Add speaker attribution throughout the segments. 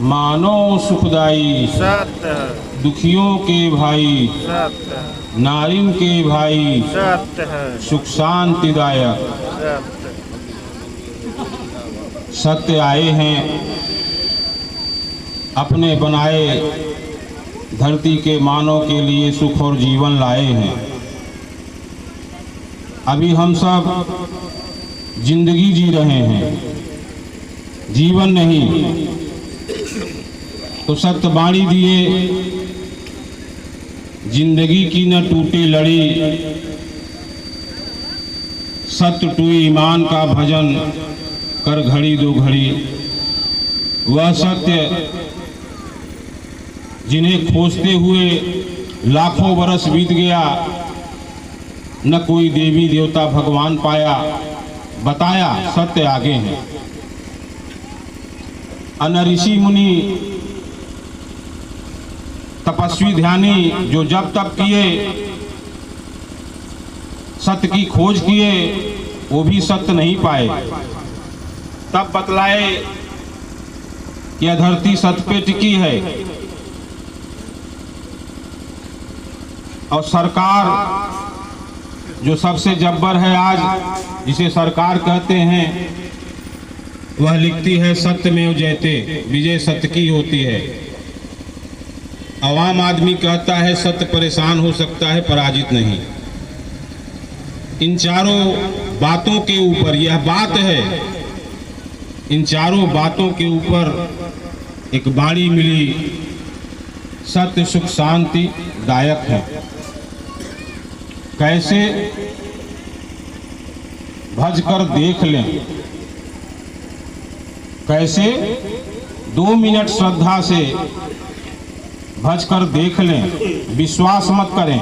Speaker 1: मानो सुखदाई,
Speaker 2: सत्य है,
Speaker 1: दुखियों के भाई,
Speaker 2: सत्य है,
Speaker 1: नारिन के भाई,
Speaker 2: सत्य है,
Speaker 1: सुख शांतिदायक।
Speaker 2: सत्य,
Speaker 1: सत्य आए हैं, अपने बनाए धरती के मानव के लिए सुख और जीवन लाए हैं। अभी हम सब जिंदगी जी रहे हैं, जीवन नहीं। तो सत्य बाणी दिए, जिंदगी की न टूटे लड़ी, सत्य टू ईमान का भजन कर घड़ी दो घड़ी। वह सत्य जिन्हें खोजते हुए लाखों बरस बीत गया, न कोई देवी देवता भगवान पाया, बताया सत्य आगे है। अन ऋषि मुनि तपस्वी ध्यानी जो जब तप किए, सत्य की खोज किए, वो भी सत्य नहीं पाए। तब बतलाए कि यह धरती सत्य पे टिकी है। और सरकार जो सबसे जब्बर है आज, जिसे सरकार कहते हैं, वह लिखती है सत्यमेव जयते, विजय सत्य की होती है। आवाम आदमी कहता है सत्य परेशान हो सकता है, पराजित नहीं। इन चारों बातों के ऊपर, यह बात है, इन चारों बातों के ऊपर एक बाणी मिली, सत्य सुख शांति दायक है। कैसे? भज कर देख लें। कैसे? 2 मिनट श्रद्धा से भज कर देख लें, विश्वास मत करें।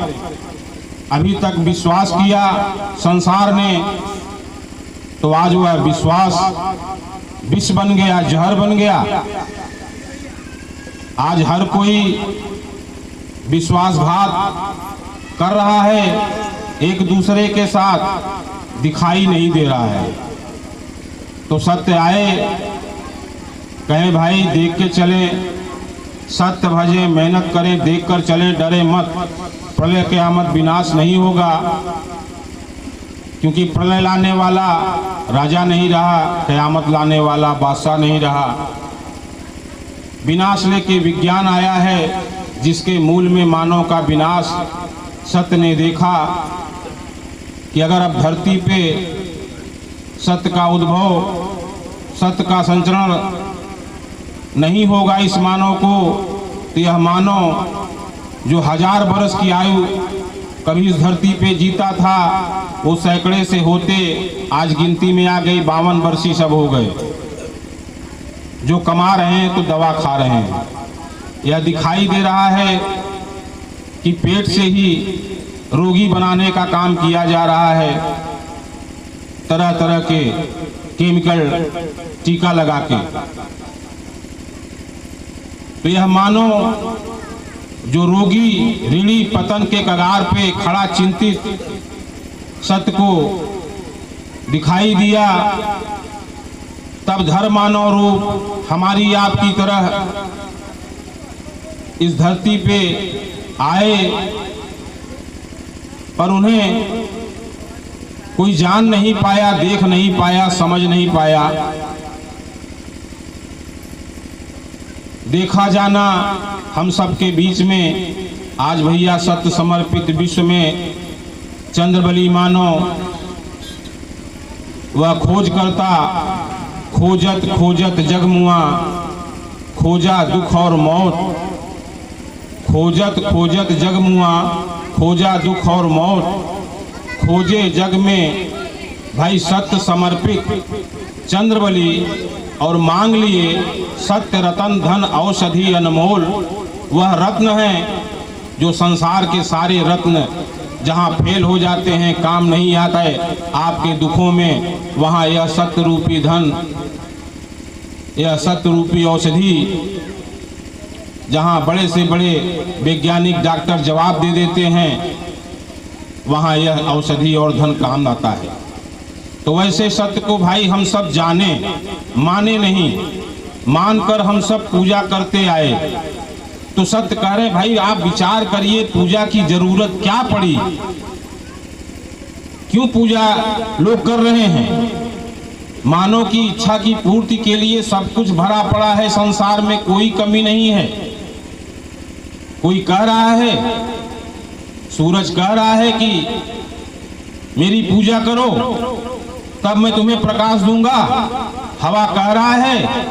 Speaker 1: अभी तक विश्वास किया संसार ने, तो आज वह विश्वास विष बन गया, जहर बन गया। आज हर कोई विश्वासघात कर रहा है, एक दूसरे के साथ दिखाई नहीं दे रहा है। तो सत्य आए, कहें भाई देख के चलें, सत्य भजे, मेहनत करें, देख कर चलें, डरे मत। प्रलय क़यामत विनाश नहीं होगा, क्योंकि प्रलय लाने वाला राजा नहीं रहा, क़यामत लाने वाला बादशाह नहीं रहा। विनाश लेके विज्ञान आया है, जिसके मूल में मानव का विनाश। सत्य ने देखा कि अगर अब धरती पे सत्य का उद्भव, सत्य का संचरण नहीं होगा इस मानव को, तो यह मानव जो 1000 बरस की आयु कभी इस धरती पे जीता था, वो सैकड़े से होते आज गिनती में आ गई, 52 वर्षीय सब हो गए। जो कमा रहे हैं तो दवा खा रहे हैं। यह दिखाई दे रहा है कि पेट से ही रोगी बनाने का काम किया जा रहा है, तरह तरह के केमिकल टीका लगा के। तो यह मानो जो रोगी ऋणी पतन के कगार पे खड़ा चिंतित सत्य को दिखाई दिया, तब धर्म मानव रूप हमारी आपकी तरह इस धरती पे आए, पर उन्हें कोई जान नहीं पाया, देख नहीं पाया, समझ नहीं पाया। देखा जाना हम सबके बीच में आज भैया सत्य समर्पित विश्व में चंद्रबली मानो वह खोज करता, खोजत खोजत जगमुआ, खोजा दुख और मौत। खोजत खोजत जगमुआ, खोजा दुख और मौत। खोजे जग में भाई सत्य समर्पित चंद्रबली, और मांग लिए सत्य रतन धन औषधि अनमोल। वह रत्न है जो संसार के सारे रत्न जहाँ फेल हो जाते हैं, काम नहीं आता है आपके दुखों में, वहाँ यह सत्य रूपी धन, यह सत्य रूपी औषधि, जहाँ बड़े से बड़े वैज्ञानिक डॉक्टर जवाब दे देते हैं, वहाँ यह औषधि और धन काम आता है। तो वैसे सत्य को भाई हम सब जाने, माने नहीं, मानकर हम सब पूजा करते आए। तो सत्य कह रहे भाई आप विचार करिए, पूजा की जरूरत क्या पड़ी, क्यों पूजा लोग कर रहे हैं। मानव की इच्छा की पूर्ति के लिए सब कुछ भरा पड़ा है संसार में, कोई कमी नहीं है। कोई कह रहा है, सूरज कह रहा है कि मेरी पूजा करो तब मैं तुम्हें प्रकाश दूंगा। हवा कह रहा है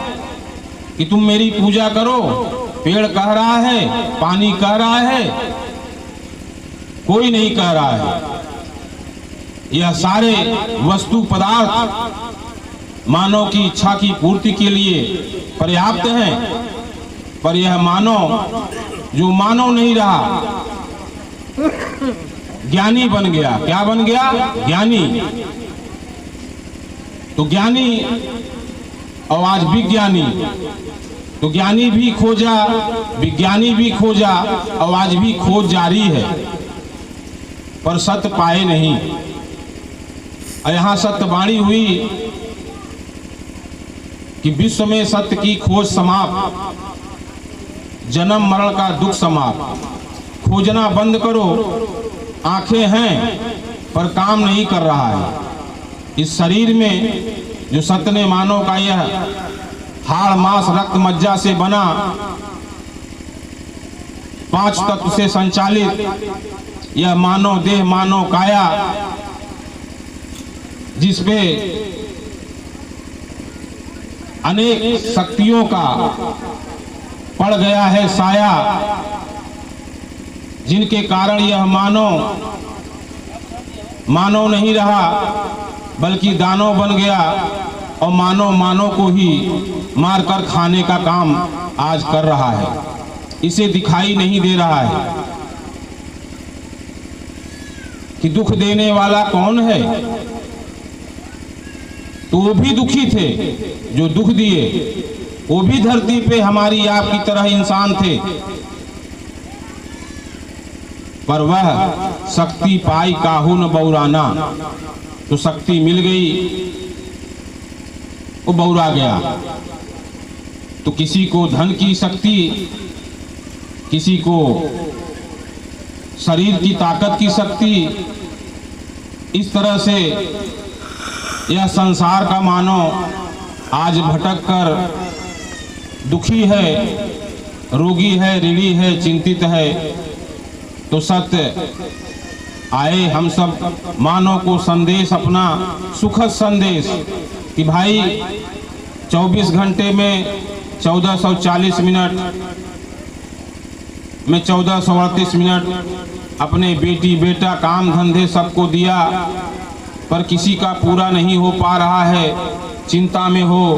Speaker 1: कि तुम मेरी पूजा करो, पेड़ कह रहा है, पानी कह रहा है, कोई नहीं कह रहा है। यह सारे वस्तु पदार्थ मानव की इच्छा की पूर्ति के लिए पर्याप्त हैं, पर यह मानव जो मानव नहीं रहा, ज्ञानी बन गया। क्या बन गया? ज्ञानी। तो ज्ञानी और आज विज्ञानी, तो ज्ञानी भी खोजा, विज्ञानी भी खोजा और आज भी खोज जारी है, पर सत्य पाए नहीं। और यहाँ सत्यवाणी हुई कि विश्व में सत्य की खोज समाप्त, जन्म मरण का दुख समाप्त। खोजना बंद करो, आंखें हैं पर काम नहीं कर रहा है। इस शरीर में जो सत्य ने मानव का यह हाड़ मांस रक्त मज्जा से बना, 5 तत्व से संचालित यह मानव देह, मानव काया, जिसपे अनेक शक्तियों का पड़ गया है साया, जिनके कारण यह मानव नहीं रहा बल्कि दानव बन गया और मानव को ही मारकर खाने का काम आज कर रहा है। इसे दिखाई नहीं दे रहा है कि दुख देने वाला कौन है। तो वो भी दुखी थे जो दुख दिए, वो भी धरती पे हमारी आपकी तरह इंसान थे, पर वह शक्ति पाई काहू न बौराना। तो शक्ति मिल गई, वो बौरा गया। तो किसी को धन की शक्ति, किसी को शरीर की ताकत की शक्ति, इस तरह से यह संसार का मानव आज भटक कर दुखी है, रोगी है, ऋणी है, चिंतित है। तो सत्य आए हम सब मानव को संदेश, अपना सुखद संदेश कि भाई 24 घंटे में 1440 मिनट में 1438 मिनट अपने बेटी बेटा काम धंधे सबको दिया, पर किसी का पूरा नहीं हो पा रहा है, चिंता में हो।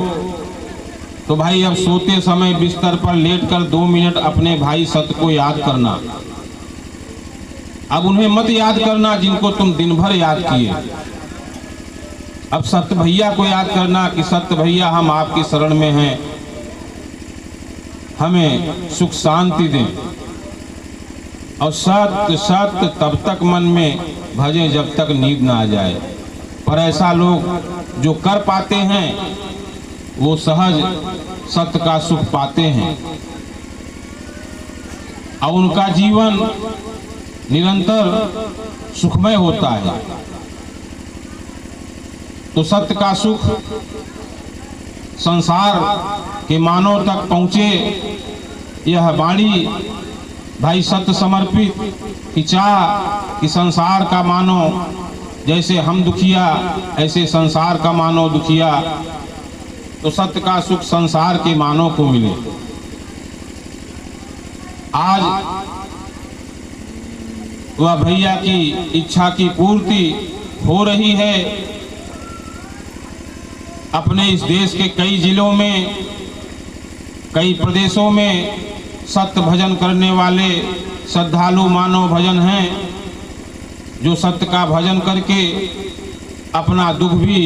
Speaker 1: तो भाई अब सोते समय बिस्तर पर लेटकर 2 मिनट अपने भाई सत्य को याद करना। अब उन्हें मत याद करना जिनको तुम दिन भर याद किए। अब सत्य भैया को याद करना कि सत्य भैया हम आपकी शरण में हैं, हमें सुख शांति दें। और सत्य सत्य तब तक मन में भजे जब तक नींद ना आ जाए। पर ऐसा लोग जो कर पाते हैं वो सहज सत्य का सुख पाते हैं और उनका जीवन निरंतर सुखमय होता है। तो सत्य का सुख संसार के मानव तक पहुँचे, यह वाणी भाई सत्य समर्पित की चाह कि संसार का मानव जैसे हम दुखिया ऐसे संसार का मानव दुखिया, तो सत्य का सुख संसार के मानव को मिले। आज वह भैया की इच्छा की पूर्ति हो रही है। अपने इस देश के कई जिलों में, कई प्रदेशों में सत्य भजन करने वाले श्रद्धालु मानव भजन हैं, जो सत्य का भजन करके अपना दुख भी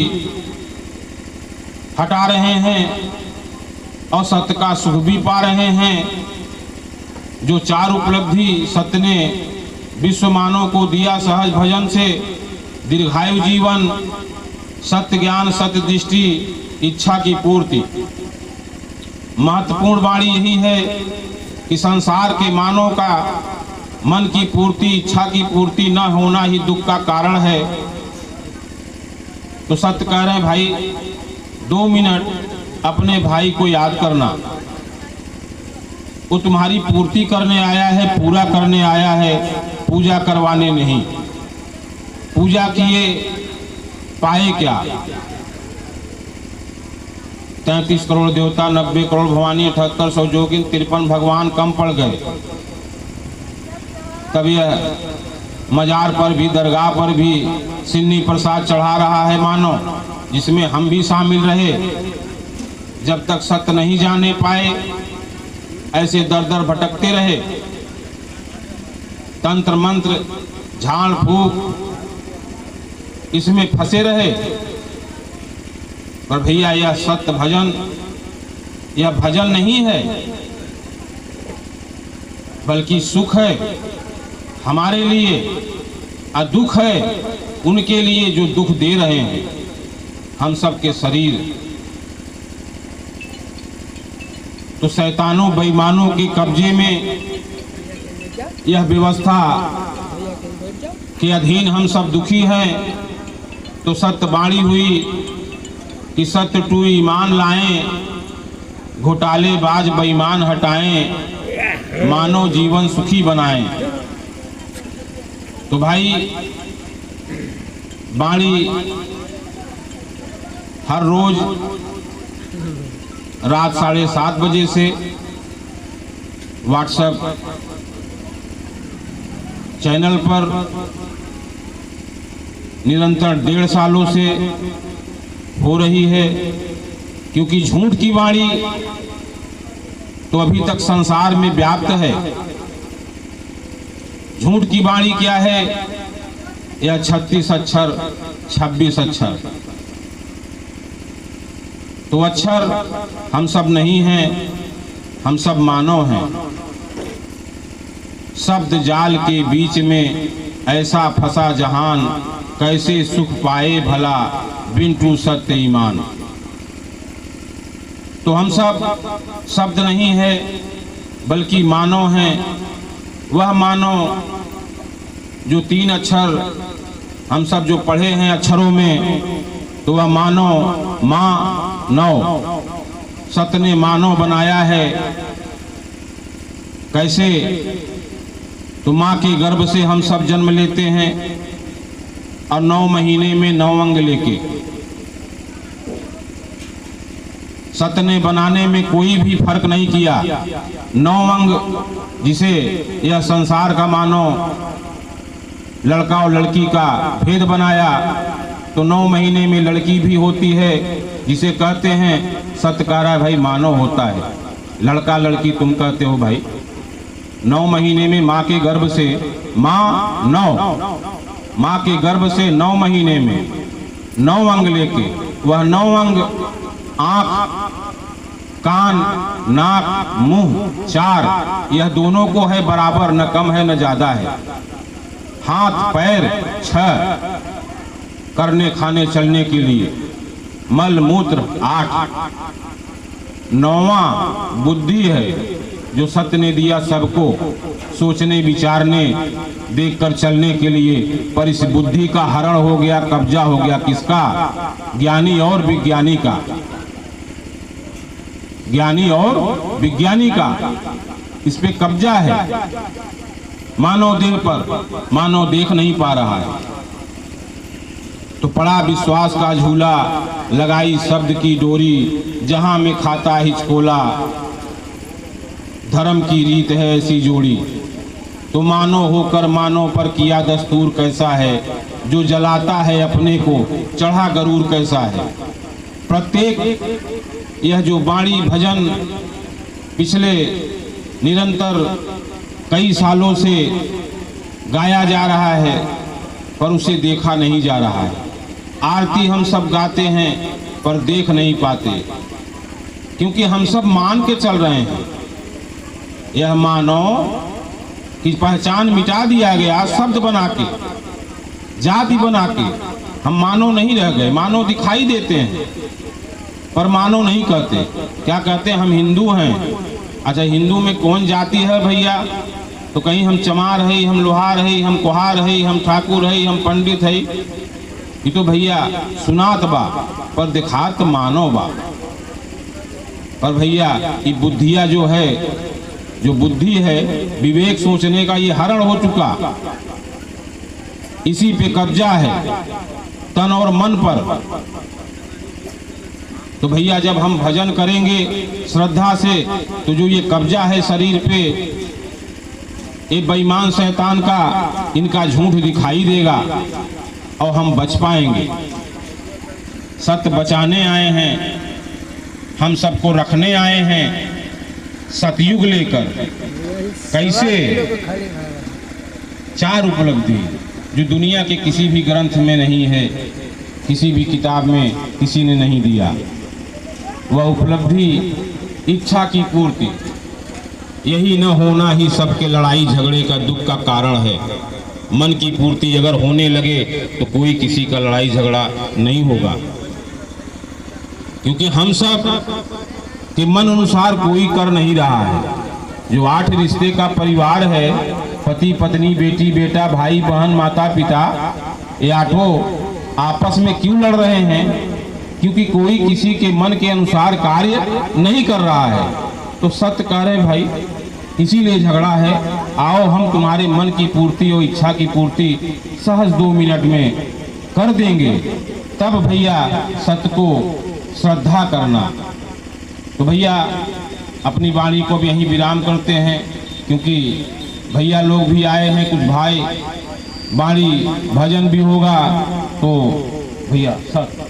Speaker 1: हटा रहे हैं और सत्य का सुख भी पा रहे हैं। जो 4 उपलब्धि सत्य ने विश्व मानव को दिया सहज भजन से, दीर्घायु जीवन, सत्य ज्ञान, सत्य दृष्टि, इच्छा की पूर्ति। महत्वपूर्ण वाणी यही है कि संसार के मानव का मन की पूर्ति, इच्छा की पूर्ति न होना ही दुख का कारण है। तो सत्य कह रहे हैं भाई, 2 मिनट अपने भाई को याद करना। वो तुम्हारी पूर्ति करने आया है, पूरा करने आया है, पूजा करवाने नहीं। पूजा किए पाए क्या? 33 करोड़ देवता, 90 करोड़ भवानी, 7800 जोगिन, 53 भगवान कम पड़ गए। तब यह मजार पर भी, दरगाह पर भी सिन्नी प्रसाद चढ़ा रहा है मानो, जिसमें हम भी शामिल रहे। जब तक सत्य नहीं जाने पाए ऐसे दर दर भटकते रहे, तंत्र मंत्र झाड़ फूक इसमें फंसे रहे। पर भैया यह सत्य भजन, यह भजन नहीं है, बल्कि सुख है हमारे लिए, और दुख है उनके लिए जो दुख दे रहे हैं हम सब के शरीर। तो शैतानों बेईमानों के कब्जे में यह व्यवस्था के अधीन हम सब दुखी हैं। तो सत्य बाणी हुई कि सत्य टू ईमान लाएं, घोटालेबाज बेईमान हटाएं, मानव जीवन सुखी बनाएं। तो भाई बाणी हर रोज रात 7:30 बजे से व्हाट्सएप चैनल पर निरंतर 1.5 सालों से हो रही है। क्योंकि झूठ की वाणी तो अभी तक संसार में व्याप्त है। झूठ की वाणी क्या है? यह 36 अक्षर, 26 अक्षर। तो अक्षर हम सब नहीं हैं, हम सब मानव हैं। शब्द जाल के बीच में ऐसा फंसा जहान, कैसे सुख पाए भला बिन टू सत्य ईमान। तो हम सब शब्द नहीं है, बल्कि मानव हैं। वह मानव जो 3 अक्षर हम सब जो पढ़े हैं अक्षरों में, तो वह मानव माँ नौ, सत्य ने मानव बनाया है। कैसे? तो माँ के गर्भ से हम सब जन्म लेते हैं और 9 महीने में 9 अंग लेके। सत्य ने बनाने में कोई भी फर्क नहीं किया। 9 अंग जिसे यह संसार का मानो लड़का और लड़की का भेद बनाया, तो 9 महीने में लड़की भी होती है, जिसे कहते हैं सत्यकारा भाई मानव होता है। लड़का लड़की तुम कहते हो भाई। 9 महीने में माँ के गर्भ से, माँ 9, माँ के गर्भ से 9 महीने में 9 अंग लेके, वह 9 अंग आँख, कान, नाक, मुंह 4, यह दोनों को है बराबर, न कम है न ज्यादा है। हाथ पैर 6, करने खाने चलने के लिए। मल मूत्र 8, 9वां बुद्धि है जो सत्य ने दिया सबको, सोचने विचारने देखकर चलने के लिए। पर इस बुद्धि का हरण हो गया, कब्जा हो गया किसका? ज्ञानी और विज्ञानी का। ज्ञानी और विज्ञानी का इस पे कब्जा है। मानव देह पर मानव देख नहीं पा रहा है। तो पड़ा विश्वास का झूला, लगाई शब्द की डोरी, जहां में खाता हिचकोला, धर्म की रीत है ऐसी जोड़ी। तो मानो होकर मानो पर किया दस्तूर कैसा है, जो जलाता है अपने को चढ़ा गरूर कैसा है। प्रत्येक यह जो वाणी भजन पिछले निरंतर कई सालों से गाया जा रहा है, पर उसे देखा नहीं जा रहा है। आरती हम सब गाते हैं पर देख नहीं पाते, क्योंकि हम सब मान के चल रहे हैं। यह मानो कि पहचान मिटा दिया गया, शब्द बना के, जाति बना के। हम मानव नहीं रह गए, मानव दिखाई देते हैं। पर मानो नहीं कहते। क्या कहते हैं? हम हिंदू हैं। अच्छा, हिंदू में कौन जाति है भैया? तो कहीं हम चमार है, हम लोहार है, हम कुहार है, हम ठाकुर है, हम पंडित है। ये तो भैया सुनात बा पर दिखात मानो बा। पर भैया ये बुद्धिया जो है, जो बुद्धि है, विवेक सोचने का, ये हरण हो चुका। इसी पे कब्जा है तन और मन पर। तो भैया जब हम भजन करेंगे श्रद्धा से, तो जो ये कब्जा है शरीर पे, ये बेईमान शैतान का इनका झूठ दिखाई देगा और हम बच पाएंगे। सत्य बचाने आए हैं, हम सबको रखने आए हैं सतयुग लेकर। कैसे? 4 उपलब्धि जो दुनिया के किसी भी ग्रंथ में नहीं है, किसी भी किताब में किसी ने नहीं दिया। वह उपलब्धि इच्छा की पूर्ति। यही न होना ही सबके लड़ाई झगड़े का दुख का कारण है। मन की पूर्ति अगर होने लगे तो कोई किसी का लड़ाई झगड़ा नहीं होगा, क्योंकि हम सब के मन अनुसार कोई कर नहीं रहा है। जो 8 रिश्ते का परिवार है, पति पत्नी बेटी बेटा भाई बहन माता पिता, ये 8 आपस में क्यों लड़ रहे हैं? क्योंकि कोई किसी के मन के अनुसार कार्य नहीं कर रहा है। तो सत्य कह रहे भाई, इसीलिए झगड़ा है। आओ हम तुम्हारे मन की पूर्ति और इच्छा की पूर्ति सहज 2 मिनट में कर देंगे। तब भैया सत्य को श्रद्धा करना। तो भैया अपनी वाणी को भी यहीं विराम करते हैं, क्योंकि भैया लोग भी आए हैं, कुछ भाई, वाणी भजन भी होगा। तो भैया सत्य